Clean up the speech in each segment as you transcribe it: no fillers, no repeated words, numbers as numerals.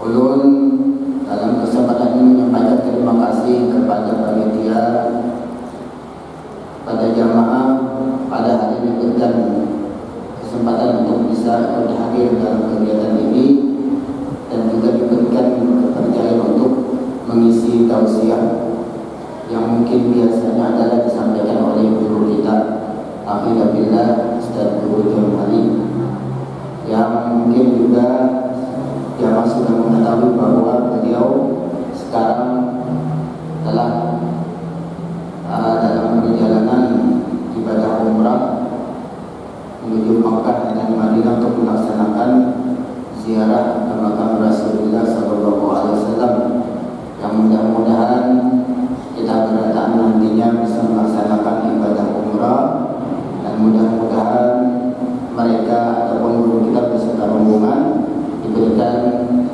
Ulun dalam kesempatan ini menyampaikan terima kasih kepada panitia, pada jamaah pada hari ini berikan kesempatan untuk bisa hadir dalam kegiatan ini dan juga diberikan kepercayaan untuk mengisi tausiah yang mungkin biasanya adalah disampaikan oleh guru kita Alhamdulillah Ustaz Guru Jamali, yang mungkin juga jamaah sudah mengetahui bahwa beliau sekarang telah dalam perjalanan ibadah umrah menuju Makkah dan Madinah untuk melaksanakan ziarah ke makam Rasulullah SAW, yang mudah-mudahan kita berdatangan nantinya bisa melaksanakan ibadah umrah, dan mudah-mudahan mereka ataupun guru kita beserta rombongan diberikan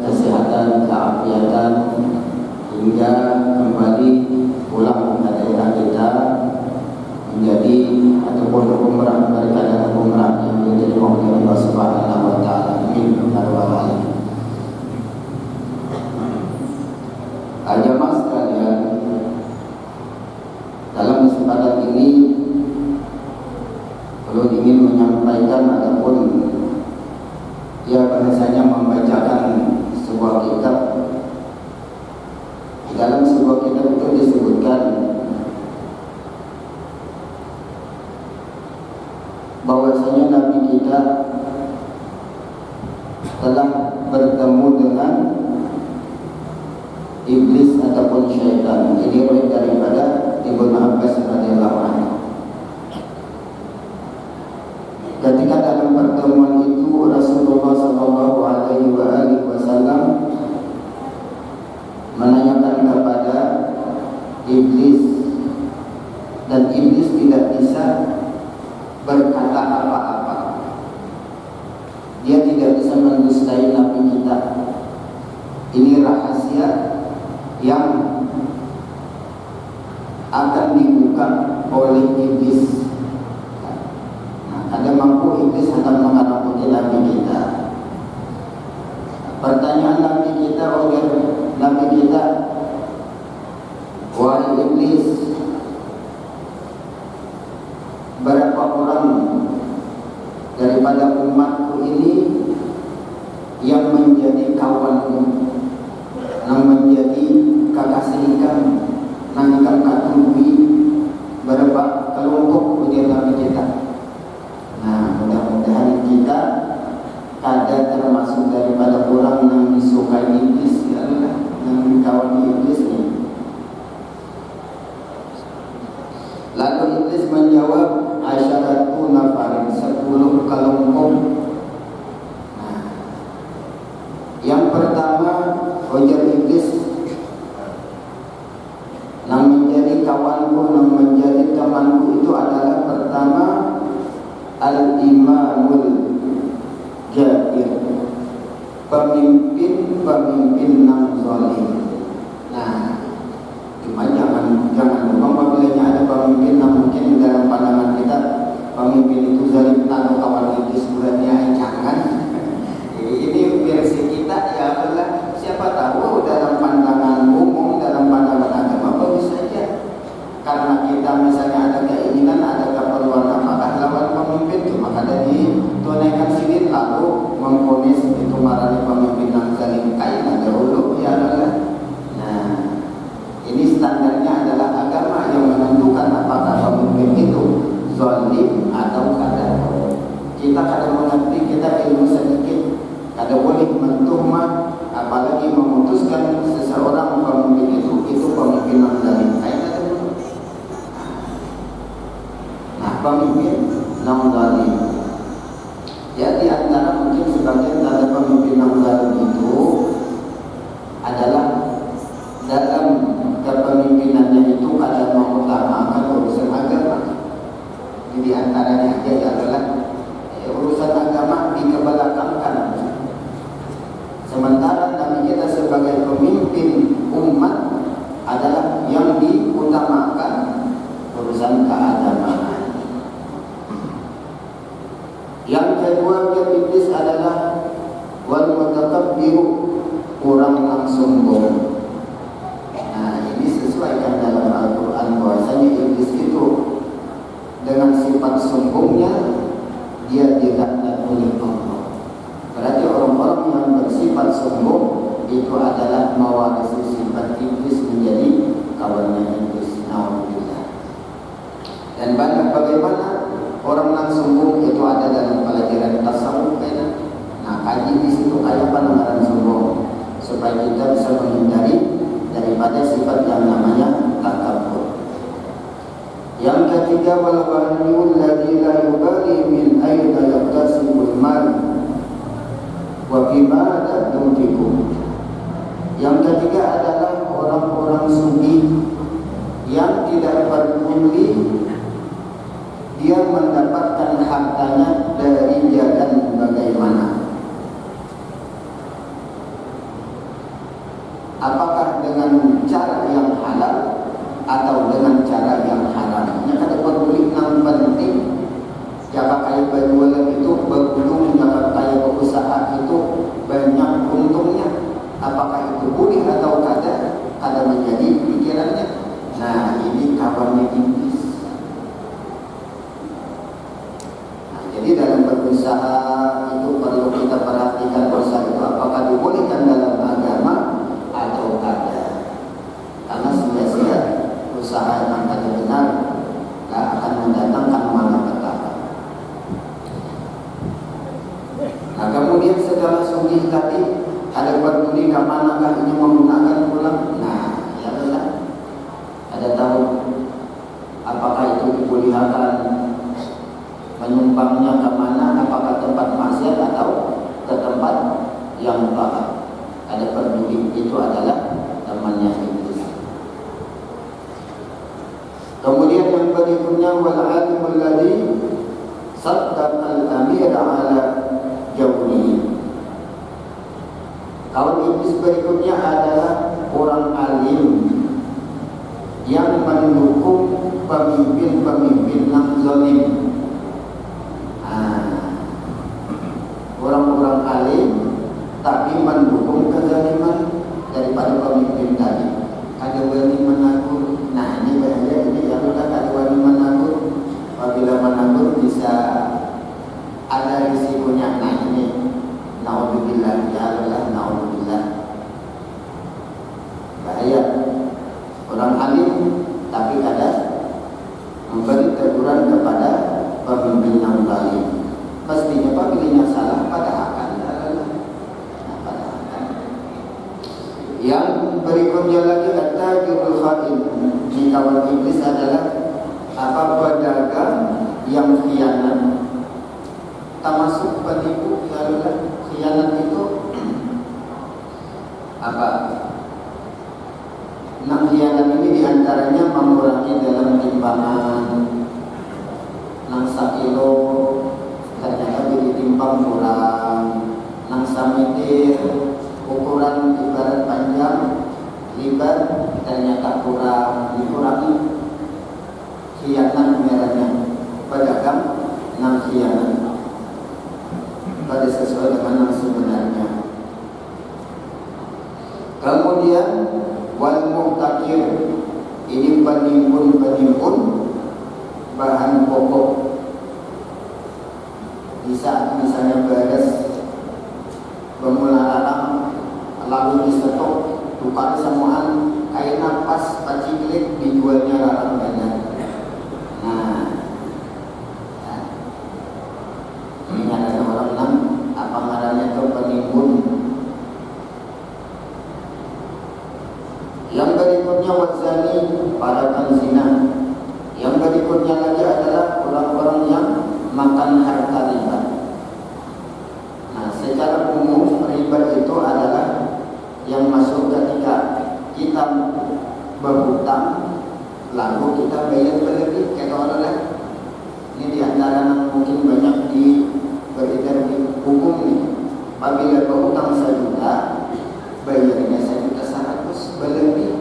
kesehatan, keafiatan hingga kembali pulang ke daerah kita menjadi ataupun umrah mereka adalah umrah yang diterima oleh Allah Subhanahu wa taala. Amin ya rabbal alamin. Jamaah sekalian, dalam kesempatan ini perlu ingin menyampaikan ataupun bahasanya membacakan sebuah kitab. Di dalam sebuah kitab itu disebutkan bahwasanya Nabi kita telah bertemu dengan iblis ataupun syaitan. Ini riwayat daripada Ibnu Abbas radhiyallahu anhu. Ketika dalam pertemuan itu Rasulullah sallallahu alaihi wasallam menanyakan kepada iblis, dan iblis tidak bisa berkata apa-apa. Dia tidak bisa mendustai Nabi kita. Ini rahasia yang akan dibuka oleh iblis. Ada mampu iblis akan menghadapi Nabi kita. Pertanyaan Nabi kita oleh Nabi kita, wahai iblis, berapa orang daripada umatku ini yang menjadi kawanmu, yang menjadi kekasih kamu, yang akan katungui, berapa kelompok ujian Nabi kita. Nah, mudah-mudahan kita ada termasuk daripada orang yang disukai iblis, ya Allah, yang dikawani iblis ini. Lalu iblis menjawab, asyaratu nafarin, 10 kelompok. Nah, yang pertama ujar iblis, yang menjadi kawanku, yang menjadi temanku itu adalah pertama al-imamul jabir, pemimpin yang zalim. Nah, cuma jangan lupa apabila ada pemimpin yang mungkin dalam pandangan kita pemimpin itu zalim atau kawan iblis, bukannya jangan. Ini versi kita, ya adalah siapa tahu dalam pandangan umum, dalam pandangan agama bagus saja. Karena kita misalnya ada keinginan, ada keperluan apakah lawan pemimpin, cuma kada ditunaikan sidin lalu memponis itu marani pemimpin yang zalim kain dahulu, ya adalah. Nah, ini standarnya adalah agama yang menentukan apakah pemimpin itu zalim atau kada. Kita kada mengerti, kita ilmu sedikit, kada boleh mentuhmah apalagi memutuskan seseorang pemimpin itu pemimpin yang zalim kain. Pemimpin yang zalim. Ya, di antara mungkin sebagian dari pemimpin yang zalim itu itu adalah mewarisi sifat iblis menjadi kawannya iblis. Nauzubillah. Dan banyak bagaimana orang yang sombong itu ada dalam pelajaran tasawuf kan. Nah, kaji di situ kayak penanganan sombong supaya kita bisa menghindari daripada sifat yang namanya takabur. Yang ketiga, wal ghaniyul ladzi la yubali min aina yaqtasibul mal wa bima tunfiqu. Yang ketiga adalah orang-orang sugih yang tidak peduli dia mendapatkan hartanya dari jalan bagaimana. Apakah dengan cara yang halal atau dengan cara yang haram? Nya kada peduli nang penting jika kaya berjualan itu beruntung, jika kaya berusaha itu banyak untungnya. Apakah itu boleh atau kada menjadi pikirannya. Nah, ini kawannya iblis. Nah, jadi dalam berusaha itu perlu kita perhatikan usaha itu apakah dibolehkan dalam agama atau kada. Karena sia-sia usaha yang kada benar akan mendatangkan malapetaka. Nah, kemudian setelah sugih tadi ada peduli ke manakah ini menggunakan pulang. Nah, ya benar. Ada tahu apakah itu dibolehkan menyumbangnya ke mana, apakah tempat maksiat atau ke tempat yang taat. Ada peduli, itu adalah temannya iblis. Kemudian yang berikutnya wal alimul ladzi saddaqal amir ala jawnihi. Kawan iblis berikutnya adalah orang alim yang mendukung pemimpin-pemimpin yang zalim. Orang-orang alim tapi mendukung kezaliman daripada pemimpin tadi. Ada wani menagur. Nah, ini bahaya ini ya, sudah ada wani menagur. Apabila menagur bisa ada risikonya. Nah, ini naudzubillah, ya Allah, naudzubillah. Bahaya. Orang alim tapi ada memberi teguran kepada pemimpin yang zalim. Pastinya apabila salah pada akan. Yang berikutnya lagi at-tajirul khain. Di kawan iblis adalah apa pedagang yang khianat. Termasuk penipu. Khianat itu apa? Nah, khianat ini diantaranya mengurangi dalam timbangan. Nang 1 kilo ternyata ditimbang kurang. Nang 1 meter ukuran ibarat panjang lebar ternyata kurang, dikurangi. Khianat merahnya pedagang nang khianat pada sesuai dengan yang sebenarnya. Kemudian wal muhtakir, ini penimbun bahan pokok. Di saat misalnya beres bermula lalu disetok tukar semuaan kain nafas paciklik dijualnya larang banyak. Nah, ini ada orang yang apa ngarannya itu penimbun. Yang berikutnya wazani, para penzina. Yang berikutnya lagi adalah orang-orang yang makan harta riba. Nah, secara umum riba itu adalah yang masuk ketika kita berhutang lalu kita bayar berlebih. Kata orang ini diantara yang mungkin banyak beredar di hukum nih. Apabila berhutang 1 juta bayarnya 1.100.000 berlebih,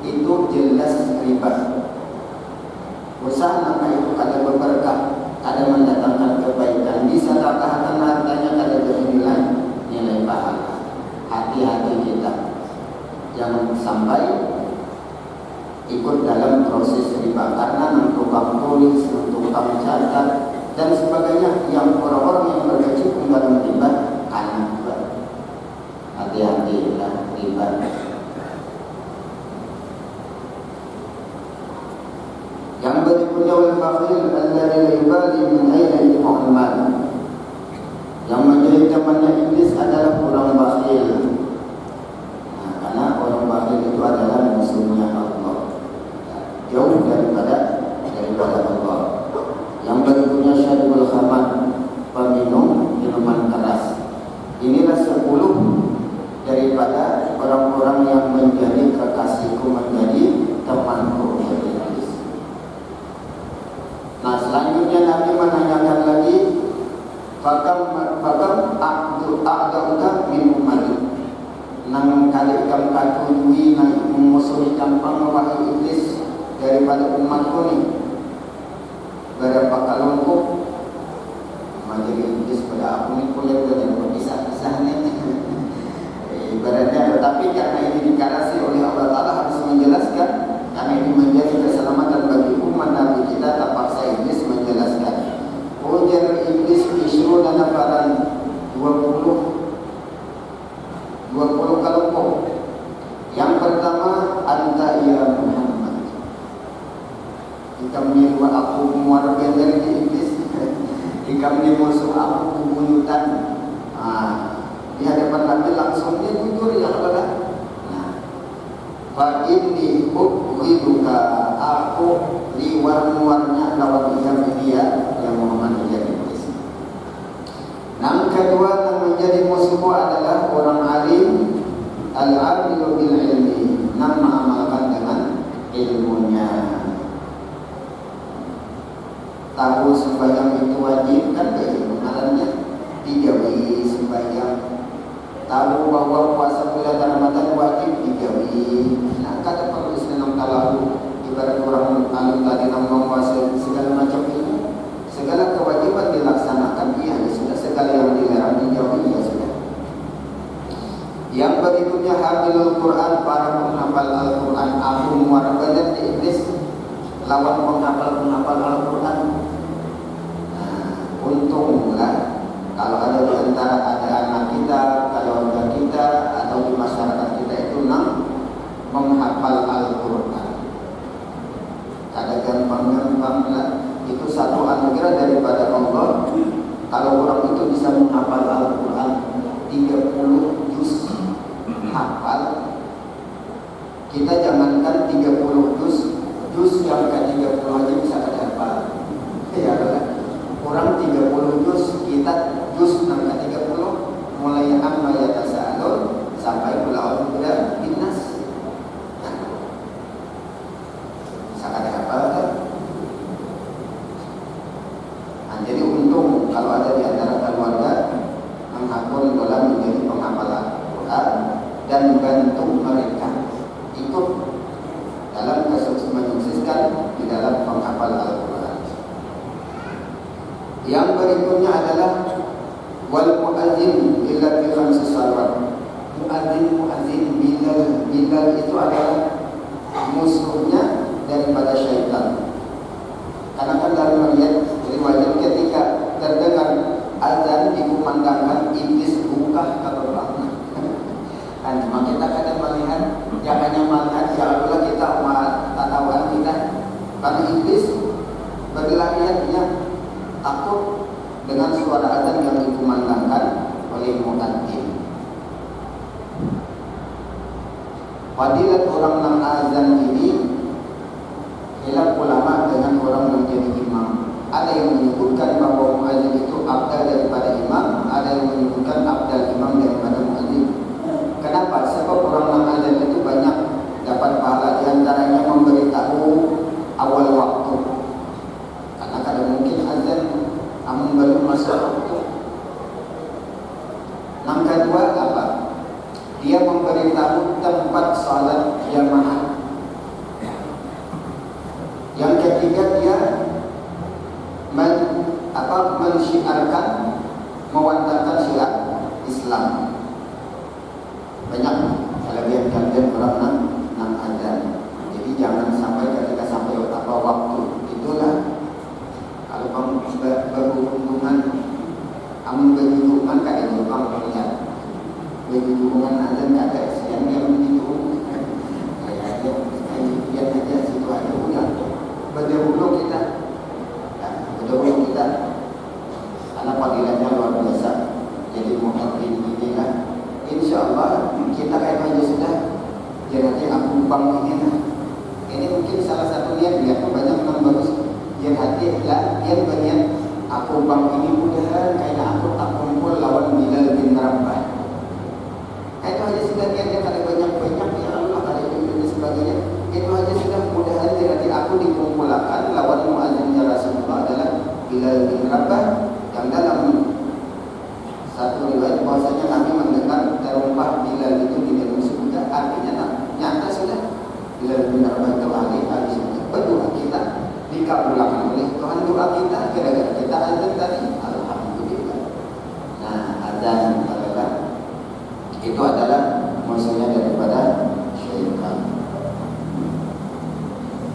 itu jelas riba. Usaha nangka itu kada berberkah, kada mendatangkan kebaikan, bisa katakan hartanya kada bernilai nilai pahala. Hati-hati kita, jangan sampai ikut dalam proses riba, karena nang tukang tulis, tukang catat dan sebagainya yang orang-orang yang berkecimpung dalam riba kanan. Hati-hati lah. inilah 10 daripada orang-orang yang menjadi kekasihku, menjadi temanku. Nah, selanjutnya Nabi menanyakan lagi, fakam a'dauka min ummati, nang kali kam katujui nang memusuhi campang wahai iblis daripada umatku ni. Berapa kalungku majlis iblis pada aku ni boleh dengan berpisah-pisah ni. Ibaratnya, tetapi karena ini dikarasi oleh Allah Ta'ala harus menjelaskan, karena ini menjadi keselamatan bagi umat Nabi kita, terpaksa iblis menjelaskan. Ujar iblis isru dan nafaran 20 kelompok. Yang pertama, anta ya Muhammad, jika meniru aku muar bener di iblis, jika meniru musuh aku bubuyutan. Di hadapan Nabi langsung dia jujur, ya Allah. Fa inni ukhriduka, aku liwar-muarnya lawan dia yang Muhammad menjadi iblis. Yang kedua yang menjadi musuhku adalah orang alim, al-'amilu bil ilmi, yang mengamalkan dengan ilmunya. Tahu sembahyang itu wajib kan, bagi amalannya digawi sembahyang. Tahu bahwa puasa bulan Ramadan wajib digawi. Nah, kada perlu senang talahu. Ibarat orang alim tadi yang menguasai segala macam ilmu, segala kewajiban dilaksanakan, ya sudah. Segala yang dilarang dijauhi, ya sudah. Yang berikutnya hamilul Quran, para penghafal Al-Quran. Aku muarabadan di iblis lawan penghafal Al-Quran. Nah, untunglah kalau ada di antara ada anak kita, keluarga kita, atau di masyarakat kita itu menghafal Al-Quran. Kada gampang-gampang lah. Itu satu anugerah daripada Allah. Kalau orang itu bisa menghafal Al-Quran 30 juz hafal, kita jangankan 30 juz yang ke-30 aja bisa kada hafal. Ya kan? Orang 30 juz, kita juz yang ke-30 mulai amma yatasaalun sampai qul a'udzu binnas. Bisa kada hafal kan? Jadi untung kalau ada di antara keluarga menghafal dalam menjadi penghafal Al-Quran dan bantu mereka ikut dalam menyukseskan di dalam penghafal Al-Quran. Yang berikutnya adalah wal muadzin illa fi khamsi salawat. Muadzin Bilal itu adalah musuhnya daripada syaitan. Karena kan dalam riwayat ketika terdengar azan dikumandangkan, iblis buka kerbangnya. Dan cuma kita kadang melihat, yang hanya melihat, ya Allah kita tatawan kita. Karena iblis berlarian, dia takut dengan suara azan yang dikumandangkan oleh muadzin. Fadilat orang yang azan ini khilaf ulama dengan orang yang jadi imam. Ada yang menyebutkan bahwa muadzin itu afdal daripada imam, ada yang menyebutkan afdal imam daripada muadzin. Kenapa? Sebab orang yang azan itu banyak dapat pahala, di antaranya memberitahu awal waktu. Karena kadang mungkin azan namun belum masuk waktu. Yang kedua apa? Dia memberitahu tempat salat jamaah. Yang ketiga dia mensyiarkan, mewantarkan syiar Islam. Banyak kelebihan-kelebihan orang yang ada. Jadi jangan sampai ketika sampai waktu itulah kalau kamu berhubungan, kamu berhubungan kayak itu kamu melihat berhubungan azan ada yang begitu kayak lihat aja situ aja udah berdahulu kita. Betul kita, karena fadilahnya luar biasa. Jadi muadzin inilah, insya Allah kita kayak aja sudah. Jadi aku bang ini mungkin salah satu niat dia tuh banyak yang bagus. Jadi lah dia berniat aku bang ini mudah kayak aku tak kumpul lawan Bilal bin Rabah. niatnya kada banyak-banyak, ya Allah kada ini dan sebagainya, itu aja sudah mudah-mudahan nanti aku dikumpulkan lawan muazzinnya Rasulullah adalah Bilal bin Rabah, yang dalam satu riwayat bahwasanya kami mendengar terumpah Bilal itu di dalam surga, artinya nyata sudah Bilal bin Rabah itu ahli surga. Berdoa kita dikabulkan oleh Tuhan, doa kita gara-gara kita azan tadi, alhamdulillah. Nah, azan itu adalah maksudnya daripada syaitan.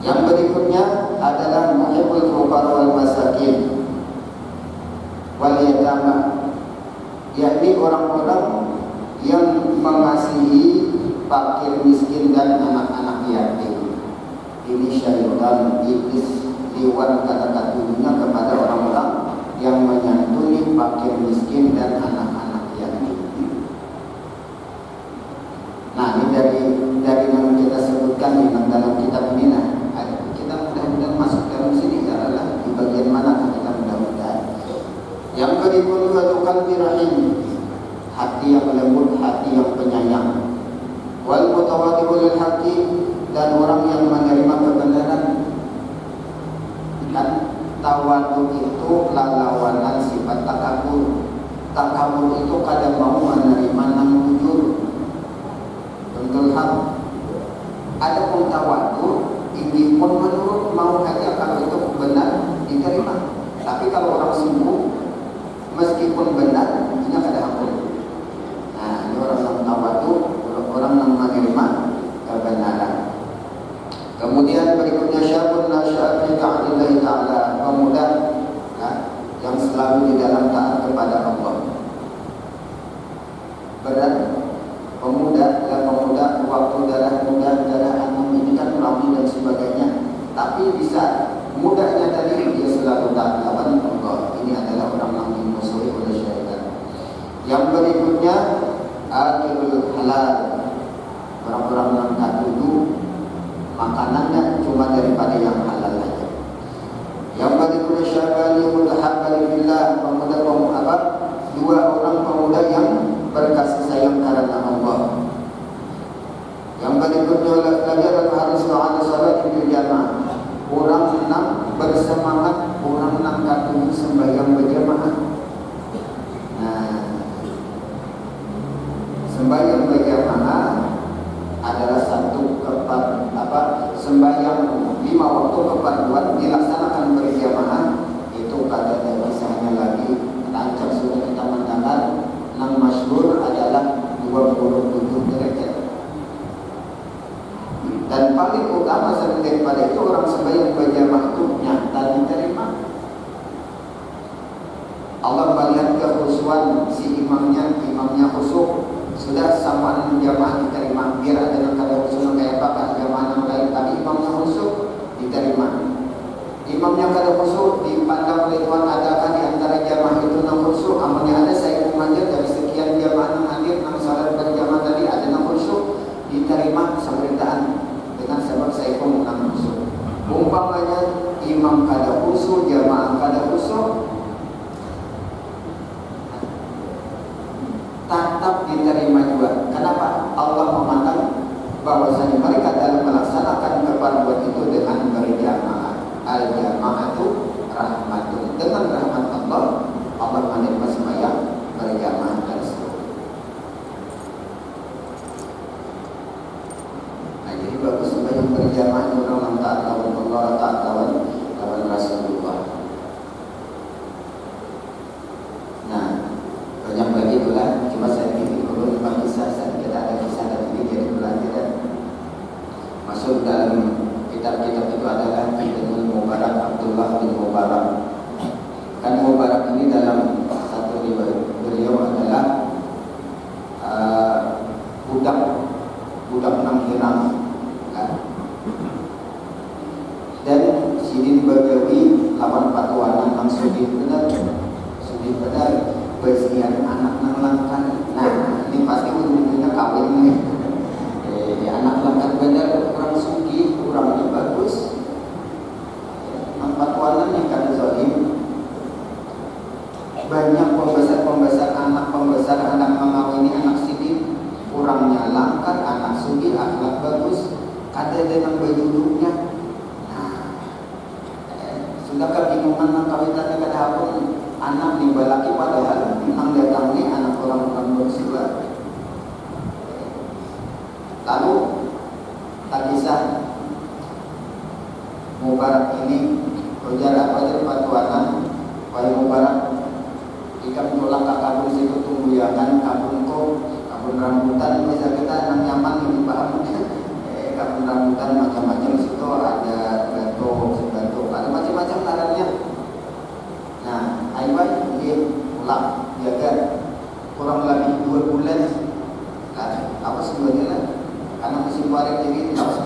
Yang berikutnya adalah muhibbul fuqara wal masakin wal yatama, yakni orang-orang yang mengasihi fakir miskin dan anak-anak yatim. Ini syaitan iblis lewat kata-kata dunia kepada orang-orang yang menyantuni fakir miskin dan anak-anak yatim. Nah, ini dari yang kita sebutkan di dalam kitab ini, nah, kita mudah-mudahan masuk dalam sini adalah di bagian mana kita mudah-mudahan. Yang berikutnya qalbi rahim, hati yang lembut, hati yang penyayang. Wal mutawaddi'ul haqi, dan orang yang menerima kebenaran. Dan tawadu itu lawanan sifat takabur. Takabur itu kadang mau menerima nang jujur. Betul hak. Ada pun tawadu, ini pun menurut mau saja kalau itu benar diterima. Tapi kalau orang sibuk, meskipun benar, ini ada hakul. Nah, ini orang yang tawadu, orang yang menerima kebenaran. Kemudian berikutnya syabun nasya'a fi ta'atillahi ta'ala, pemuda yang selalu di dalam taat kepada Allah. Berat pemuda waktu darah muda, darah anum ini kan rawi dan sebagainya. Tapi bisa mudanya tadi dia selalu taat lawan Allah. Ini adalah orang yang dimusuhi oleh syaitan. Yang berikutnya akilul halal, orang-orang yang tak duduk makanannya cuma daripada yang halal saja. Yang berikutnya syabali mutahabbali billah, pemuda dua orang pemuda yang berkasih sayang karena Allah. Yang berikutnya lagi harus ada salat di jamaah. Orang senang bersemangat, orang senang katuh sembahyang berjamaah. Nah, sembahyang berjamaah adalah satu sembahyang 5 waktu keperluan dilaksanakan berjamaah. Itu pada kisahnya lagi rancak sudah kita mendengar. Yang masyhur adalah 27 derajat. Dan paling utama selain daripada itu, orang sembahyang berjamaah itu nyata diterima. Allah melihat kekhusyuan si imamnya khusyuk, sudah samaan jamaah diterima. Biar ada yang kada khusyuk kayak apa jamaah yang lain, tapi imamnya khusyuk diterima. Imamnya kada khusyuk dipandang oleh Tuhan, adakah di antara jamaah itu yang khusyuk? Amalnya ada, saya mengajar dari sekian jamaah yang hadir yang salat berjamaah tadi ada yang khusyuk, diterima pemerintahan dengan sebab saya pun menang khusyuk. Umpamanya imam kada khusyuk, jamaah kada khusyuk, tetap diterima juga. Kenapa? Allah memandang bahwasanya mereka dalam melaksanakan keperluan itu dengan berjamaah. Al-jama'atu rahmatun. Dengan rahmat Allah, Allah menerima sembahyang berjamaah tersebut. Nah, jadi bagus sembahyang berjamaah itu orang taat lawan Allah, taat lawan Rasulullah. Nah, banyak lagi pula, cuma saya ingin urut kisah. Kita ada kisah dari ini jadi pelajaran. Masuk dalam kitab-kitab itu adalah Ibnu Mubarak, Abdullah bin Mubarak. Kan Mubarak ini dalam satu riwayat beliau adalah budak nang Hiram. Dan Sidin Bagawi lawan patuanan nang sudi benar bersihan anak nang langkan. Nah, ini pasti ujung-ujungnya kawin nih. Anak langkan benar, orang sugi, orangnya bagus. Nang patuanan yang kada sugi, akhlak bagus, ada dengan bayi duduknya. Nah, sudah kebingungan nang kawitannya kada pun anak nih balaki padahal nang datang nih anak orang-orang bersila. Lalu tak kisah Mubarak ini ujar apa aja patuanan Wahai Mubarak jika menolak ke kabun situ tunggu ya kan kabun rambutan bisa kita nang nyaman ini paham kabun rambutan macam-macam situ ada batu ada macam-macam tanahnya. Nah ayat ini pulang jaga kurang lebih 2 bulan kan apa sebenarnya karena musim barat ini tak